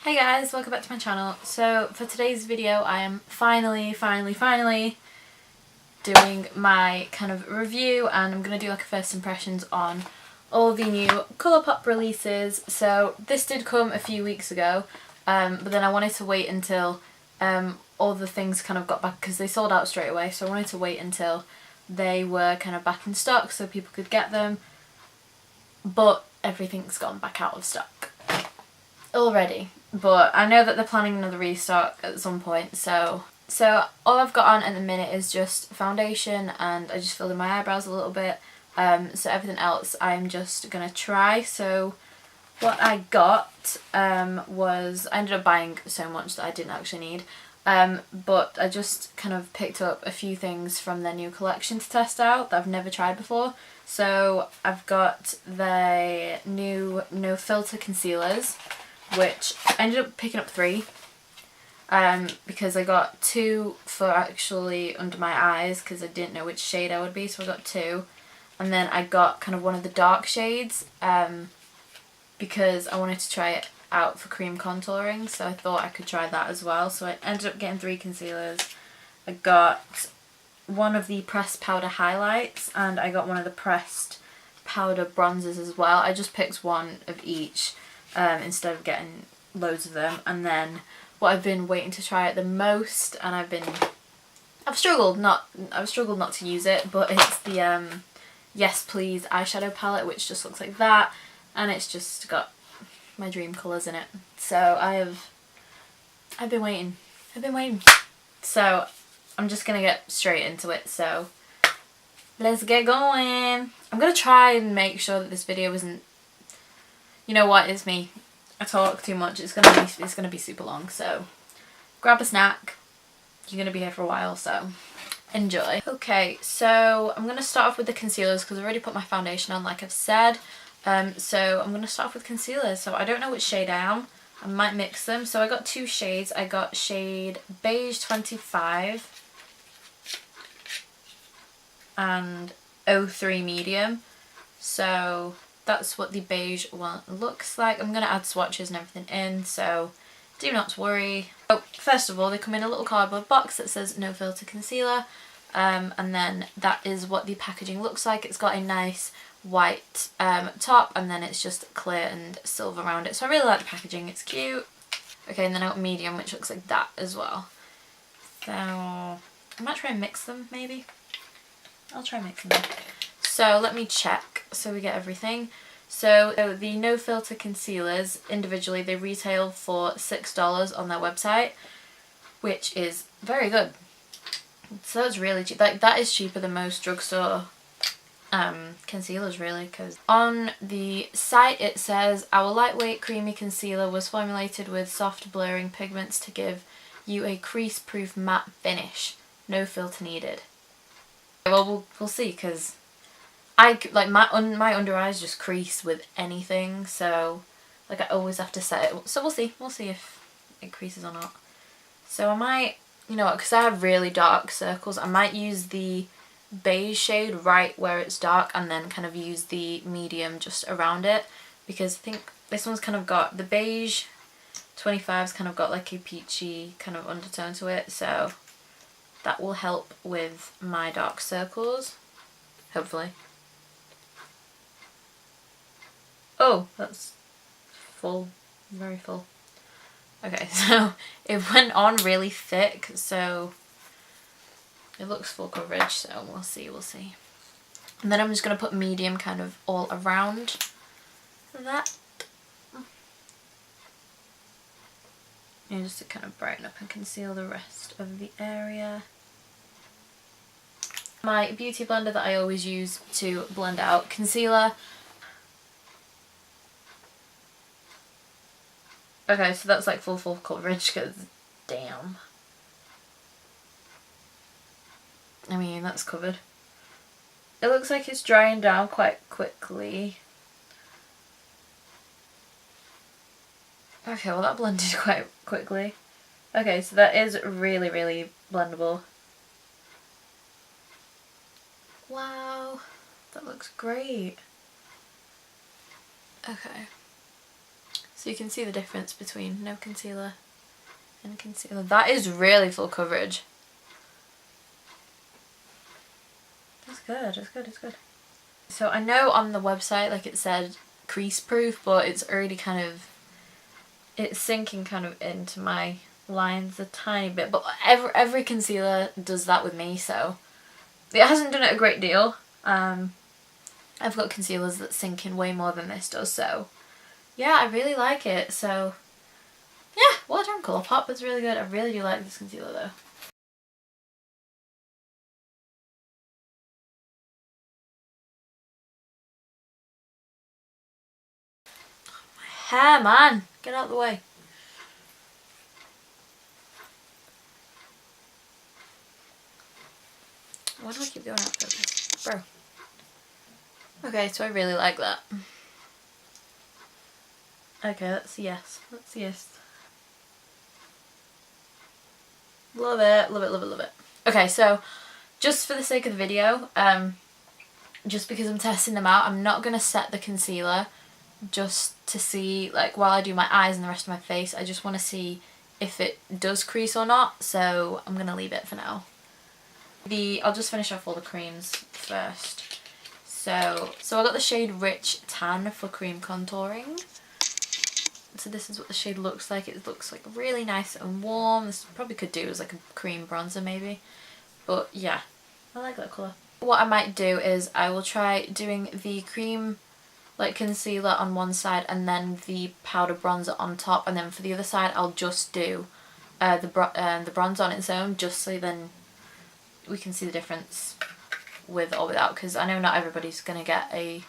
Hey guys, welcome back to my channel. So for today's video I am finally doing my kind of review, and I'm going to do like a first impressions on all the new Colourpop releases. So this did come a few weeks ago, but then I wanted to wait until all the things kind of got back, because they sold out straight away, so I wanted to wait until they were kind of back in stock so people could get them, but everything's gone back out of stock already. But I know that they're planning another restock at some point, so all I've got on at the minute is just foundation, and I just filled in my eyebrows a little bit, so everything else I'm just gonna try. So what I got was, I ended up buying so much that I didn't actually need, but I just kind of picked up a few things from their new collection to test out that I've never tried before. So I've got the new no filter concealers, which I ended up picking up 3 because I got 2 for actually under my eyes because I didn't know which shade I would be, so I got 2, and then I got kind of one of the dark shades because I wanted to try it out for cream contouring, so I thought I could try that as well. So I ended up getting 3 concealers. I got one of the pressed powder highlights, and I got one of the pressed powder bronzers as well. I just picked one of each instead of getting loads of them. And then what I've been waiting to try it the most, and I've struggled not to use it, but it's the Yes Please eyeshadow palette, which just looks like that, and it's just got my dream colours in it. So I've been waiting. So I'm just gonna get straight into it, so let's get going. I'm gonna try and make sure that this video isn't, you know what, it's me, I talk too much, it's gonna be super long, so grab a snack, you're gonna be here for a while, so enjoy. Okay, so I'm gonna start off with the concealers because I've already put my foundation on, like I've said. So I'm gonna start off with concealers. So I don't know which shade I am, I might mix them. So I got 2 shades. I got shade beige 25 and 03 medium. So that's what the beige one looks like. I'm going to add swatches and everything in, so do not worry. Oh, first of all, they come in a little cardboard box that says no filter concealer, and then that is what the packaging looks like. It's got a nice white top, and then it's just clear and silver around it, so I really like the packaging, it's cute. Okay, and then I got medium, which looks like that as well. So I might try and mix them, maybe. I'll try mixing them. So let me check so we get everything. So the no filter concealers individually, they retail for $6 on their website, which is very good. So that's really cheap. Like, that is cheaper than most drugstore concealers, really, because on the site it says our lightweight creamy concealer was formulated with soft blurring pigments to give you a crease proof matte finish. No filter needed. Well, we'll see, because I like my under eyes just crease with anything, so like I always have to set it. So we'll see if it creases or not. So I might, you know what, because I have really dark circles, I might use the beige shade right where it's dark and then kind of use the medium just around it, because I think this one's kind of got, the beige 25's kind of got like a peachy kind of undertone to it, so that will help with my dark circles, hopefully. Oh, that's full, very full. Okay, so it went on really thick, so it looks full coverage, so we'll see. And then I'm just going to put medium kind of all around that. And just to kind of brighten up and conceal the rest of the area. My beauty blender that I always use to blend out concealer. Okay, so that's like full coverage, because damn. I mean, that's covered. It looks like it's drying down quite quickly. Okay, well that blended quite quickly. Okay, so that is really blendable. Wow, that looks great. Okay. So you can see the difference between no concealer and concealer. That is really full coverage. It's good, it's good, it's good. So I know on the website, like, it said crease proof, but it's already kind of, it's sinking kind of into my lines a tiny bit. But every concealer does that with me, so it hasn't done it a great deal. I've got concealers that sink in way more than this does, so yeah, I really like it. So yeah, well done Colourpop, it's really good. I really do like this concealer though. My hair, man! Get out of the way. Why do I keep doing that, bro? Okay, so I really like that. Okay, that's a yes. That's a yes. Love it, love it, love it, love it. Okay, so just for the sake of the video, just because I'm testing them out, I'm not going to set the concealer just to see, like, while I do my eyes and the rest of my face, I just want to see if it does crease or not, so I'm going to leave it for now. I'll just finish off all the creams first. So I got the shade Rich Tan for cream contouring. So this is what the shade looks like. It looks like really nice and warm. This probably could do as like a cream bronzer maybe. But yeah, I like that colour. What I might do is I will try doing the cream like concealer on one side and then the powder bronzer on top, and then for the other side I'll just do the bronzer on its own, just so then we can see the difference with or without, because I know not everybody's going to get a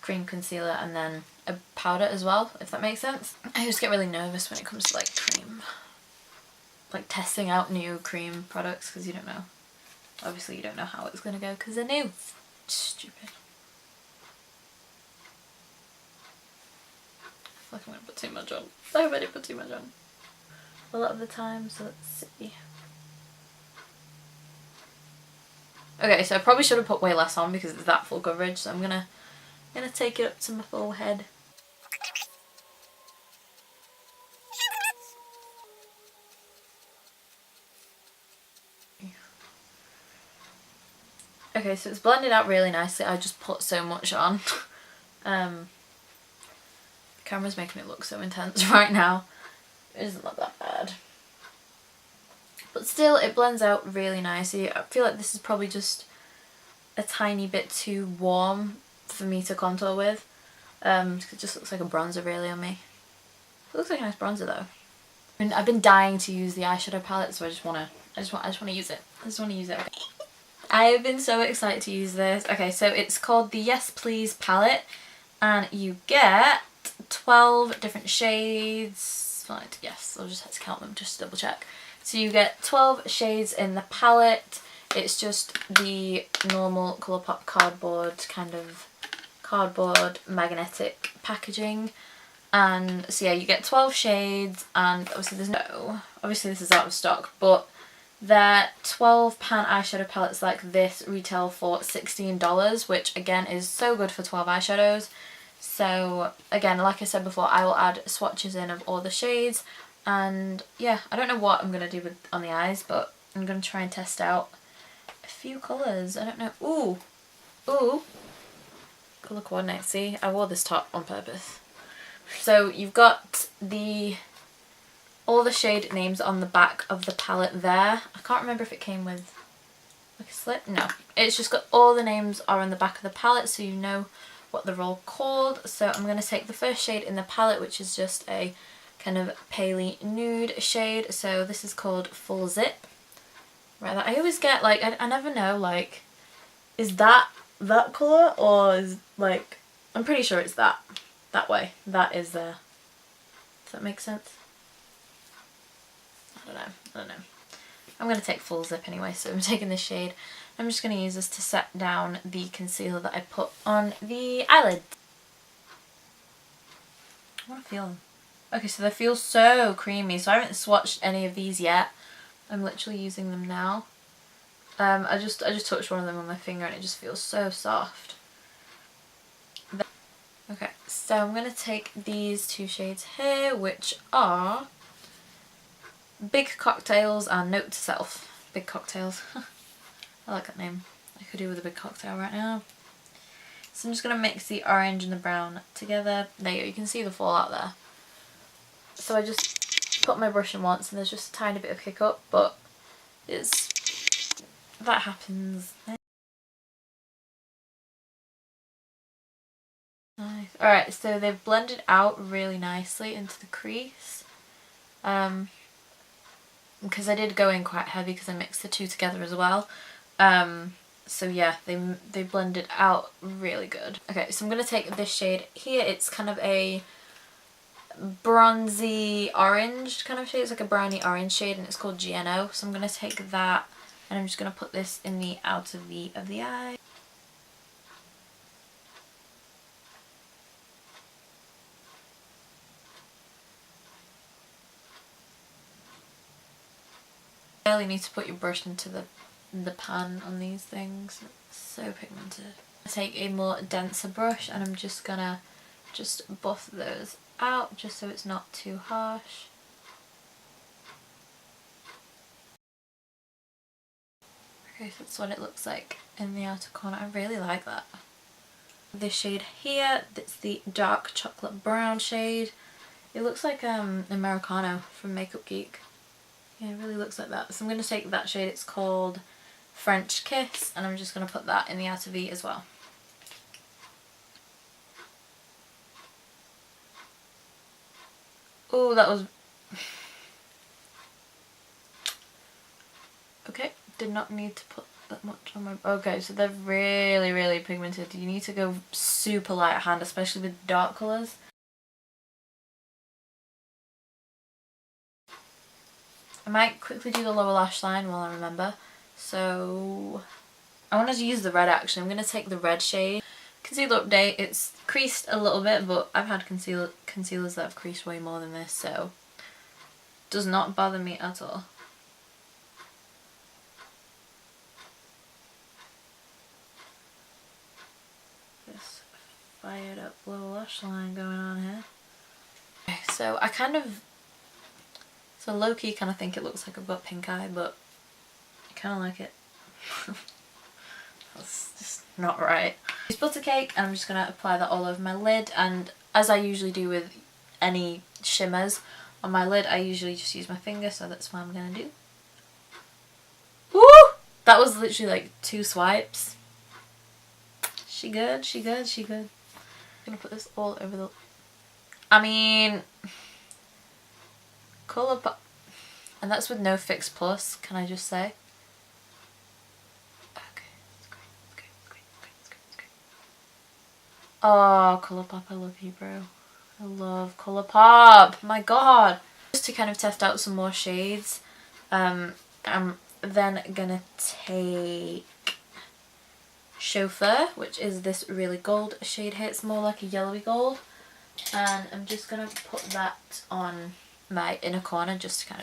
cream concealer and then a powder as well, if that makes sense. I just get really nervous when it comes to like cream, like testing out new cream products, because you don't know, obviously you don't know how it's going to go because they're new. Stupid. I feel like I'm going to put too much on. I already put too much on a lot of the time, so let's see. Okay, so I probably should have put way less on because it's that full coverage, so I'm gonna take it up to my forehead. Okay, so it's blended out really nicely. I just put so much on. The camera's making it look so intense right now. It doesn't look that bad. But still, it blends out really nicely. I feel like this is probably just a tiny bit too warm for me to contour with. It just looks like a bronzer really on me. It looks like a nice bronzer though. And I've been dying to use the eyeshadow palette, so I just wanna use it. I just wanna use it. Okay. I have been so excited to use this. Okay, so it's called the Yes Please palette, and you get 12 different shades. Yes, I'll just have to count them just to double check. So you get 12 shades in the palette. It's just the normal Colourpop cardboard magnetic packaging. And so yeah, you get 12 shades, and obviously this is out of stock, but their 12 pan eyeshadow palettes like this retail for $16, which again is so good for 12 eyeshadows. So again, like I said before, I will add swatches in of all the shades, and yeah, I don't know what I'm going to do on the eyes, but I'm going to try and test out a few colours. I don't know. Ooh. Colour coordinate. See, I wore this top on purpose. So you've got all the shade names on the back of the palette there. I can't remember if it came with like a slip. No, it's just got all the names are on the back of the palette, so you know what they're all called. So I'm going to take the first shade in the palette, which is just a kind of paley nude shade. So this is called Full Zip. Right, I always get like, I never know, like, is that colour, or is like, I'm pretty sure it's that way. That is there. Does that make sense? I don't know. I'm going to take Full Zip anyway, so I'm taking this shade. I'm just going to use this to set down the concealer that I put on the eyelid. I want to feel them. Okay, so they feel so creamy. So I haven't swatched any of these yet. I'm literally using them now. I just touched one of them on my finger and it just feels so soft. Okay, so I'm going to take these two shades here, which are Big Cocktails and Note to Self. Big Cocktails. I like that name. I could do with a big cocktail right now. So I'm just going to mix the orange and the brown together. There you go, you can see the fallout there. So I just put my brush in once and there's just a tiny bit of kick up, but that happens. Nice. Alright, so they've blended out really nicely into the crease. Because I did go in quite heavy because I mixed the two together as well. So yeah, they blended out really good. Okay, so I'm going to take this shade here. It's kind of a bronzy orange kind of shade. It's like a browny orange shade and it's called GNO. So I'm going to take that and I'm just going to put this in the outer V of the eye. You really need to put your brush into the pan on these things. It's so pigmented. I take a more denser brush and I'm just gonna buff those out just so it's not too harsh. Okay, so that's what it looks like in the outer corner. I really like that. This shade here, that's the dark chocolate brown shade. It looks like Americano from Makeup Geek. Yeah, it really looks like that. So I'm going to take that shade, it's called French Kiss, and I'm just going to put that in the outer V as well. Oh, that was... Okay, did not need to put that much on my... Okay, so they're really, really pigmented. You need to go super light hand, especially with dark colours. I might quickly do the lower lash line while I remember. So I wanted to use the red actually. I'm going to take the red shade. Concealer update, it's creased a little bit, but I've had concealers that have creased way more than this, so it does not bother me at all. This fired up lower lash line going on here. Okay, so I so low-key kind of think it looks like I've got pink eye, but I kind of like it. That's just not right. Use butter cake and I'm just going to apply that all over my lid, and as I usually do with any shimmers on my lid, I usually just use my finger, so that's what I'm going to do. Woo! That was literally like 2 swipes. She good, she good, she good. I'm going to put this all over the... I mean... Colourpop, and that's with no Fix Plus, can I just say? Okay, it's great, it's great, it's great, it's great, it's great, it's great. Oh, Colourpop, I love you, bro. I love Colourpop, my god. Just to kind of test out some more shades, I'm then gonna take Chauffeur, which is this really gold shade here. It's more like a yellowy gold, and I'm just gonna put that on my inner corner just to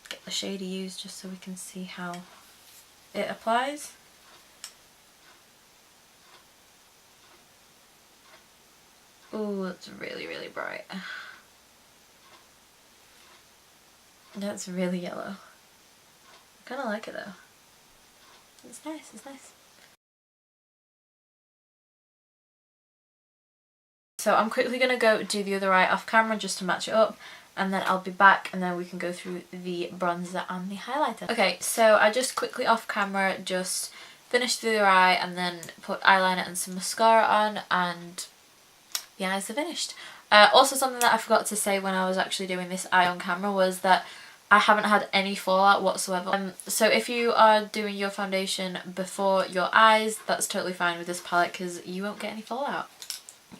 get the shade to use, just so we can see how it applies. Ooh, it's really, really bright. That's really yellow. I kind of like it though. It's nice, it's nice. So I'm quickly going to go do the other eye off camera just to match it up, and then I'll be back and then we can go through the bronzer and the highlighter. Okay, so I just quickly off camera just finished the other eye and then put eyeliner and some mascara on, and the eyes are finished. Also, something that I forgot to say when I was actually doing this eye on camera was that I haven't had any fallout whatsoever. So if you are doing your foundation before your eyes, that's totally fine with this palette because you won't get any fallout.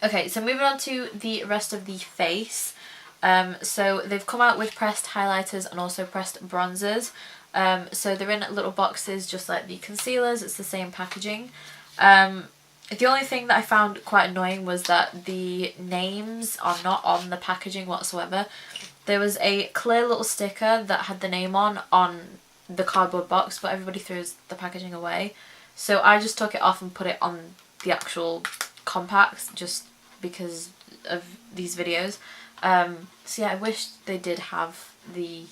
Okay, so moving on to the rest of the face. So they've come out with pressed highlighters and also pressed bronzers. So they're in little boxes just like the concealers. It's the same packaging. The only thing that I found quite annoying was that the names are not on the packaging whatsoever. There was a clear little sticker that had the name on the cardboard box, but everybody throws the packaging away. So I just took it off and put it on the actual compacts just because of these videos. So yeah, I wish they did have the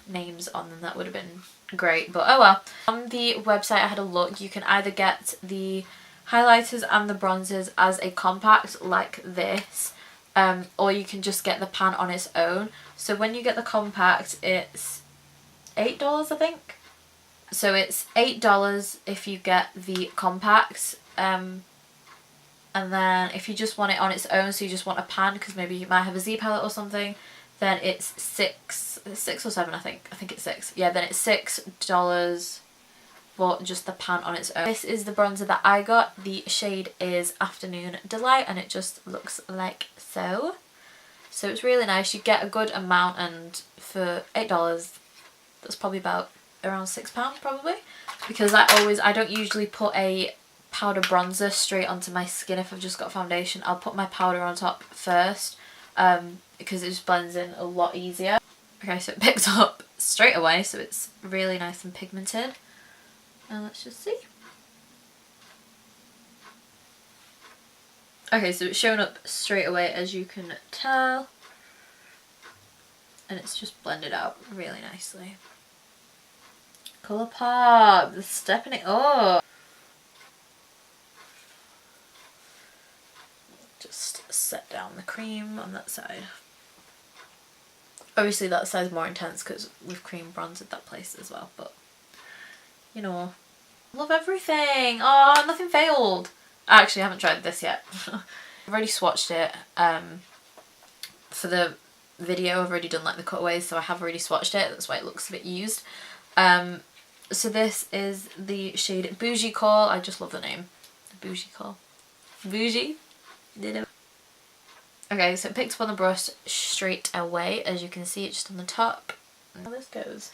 names on them. That would have been great, but oh well. On the website I had a look, you can either get the highlighters and the bronzers as a compact like this, or you can just get the pan on its own. So when you get the compact, it's $8 I think. So it's $8 if you get the compact, and then if you just want it on its own, so you just want a pan because maybe you might have a Z palette or something, then it's six or seven, I think it's $6. Yeah, then it's $6 for just the pan on its own. This is the bronzer that I got. The shade is Afternoon Delight, and it just looks like so. So it's really nice. You get a good amount, and for $8, that's probably about around £6 probably, because I don't usually put a powder bronzer straight onto my skin if I've just got foundation. I'll put my powder on top first, because it just blends in a lot easier. Okay, so it picks up straight away, so it's really nice and pigmented. And let's just see. Okay, so it's shown up straight away, as you can tell, and it's just blended out really nicely. Colourpop, they're stepping it up. Just set down the cream on that side. Obviously that side's more intense because we've cream bronzered that place as well, but you know, love everything. Oh, nothing failed. I actually haven't tried this yet. I've already swatched it for the video. I've already done like the cutaways, so I have already swatched it. That's why it looks a bit used. So this is the shade Boujee Call. I just love the name. The Boujee Call. Boujee? Okay, so it picks up on the brush straight away, as you can see, it's just on the top. And how this goes.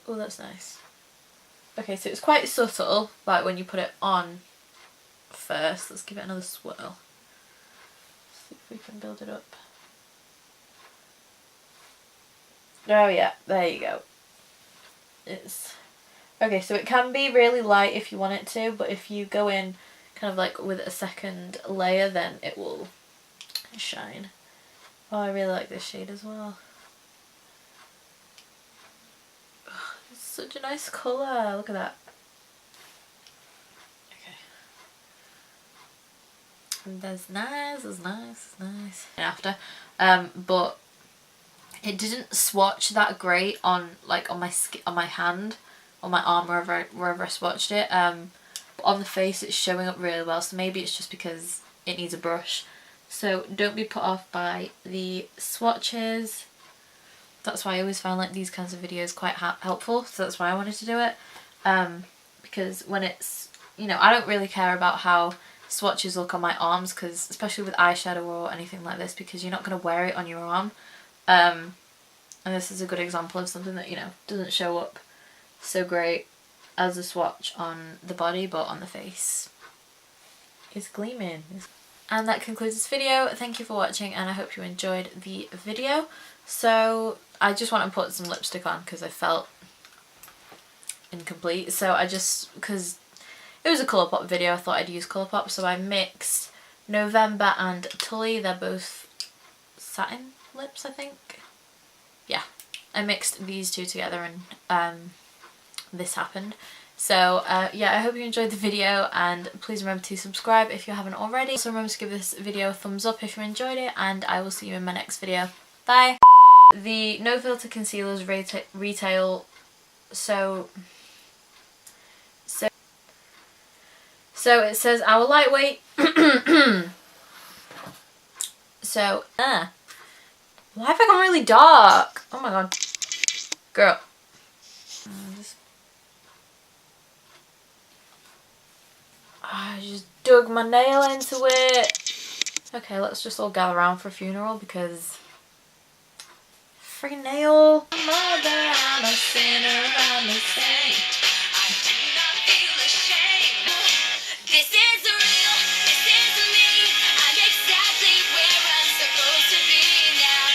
Oh, that's nice. Okay, so it's quite subtle, like when you put it on first. Let's give it another swirl. See if we can build it up. Oh yeah, there you go. It's okay, so it can be really light if you want it to, but if you go in kind of like with a second layer, then it will shine. Oh, I really like this shade as well. Oh, it's such a nice colour, look at that. Okay. And there's nice. And after, but it didn't swatch that great on like on my skin, on my hand, on my arm, wherever I swatched it. On the face it's showing up really well, so maybe it's just because it needs a brush. So don't be put off by the swatches. That's why I always found like these kinds of videos quite helpful, so that's why I wanted to do it. Because when it's, you know, I don't really care about how swatches look on my arms, because especially with eyeshadow or anything like this, because you're not going to wear it on your arm. And this is a good example of something that, you know, doesn't show up so great as a swatch on the body, but on the face is gleaming. And that concludes this video. Thank you for watching, and I hope you enjoyed the video. So I just want to put some lipstick on because I felt incomplete. So I just, because it was a Colourpop video, I thought I'd use Colourpop, so I mixed November and Tully. They're both satin lips, I think. Yeah, I mixed these two together, and this happened. So yeah, I hope you enjoyed the video, and please remember to subscribe if you haven't already. Also remember to give this video a thumbs up if you enjoyed it, and I will see you in my next video. Bye! The No Filter concealers retail so it says our lightweight so why have I gone really dark? Oh my god. Girl. I just dug my nail into it. Okay, let's just all gather around for a funeral because freaking nail. Mother, I'm a sinner, I'm a saint. I do not feel ashamed. This is real, this is me. I'm exactly where I'm supposed to be now.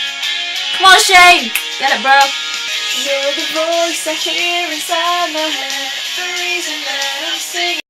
Come on, Shane! Get it, bro. You're the voice I hear inside my head. the reason that I'm singing.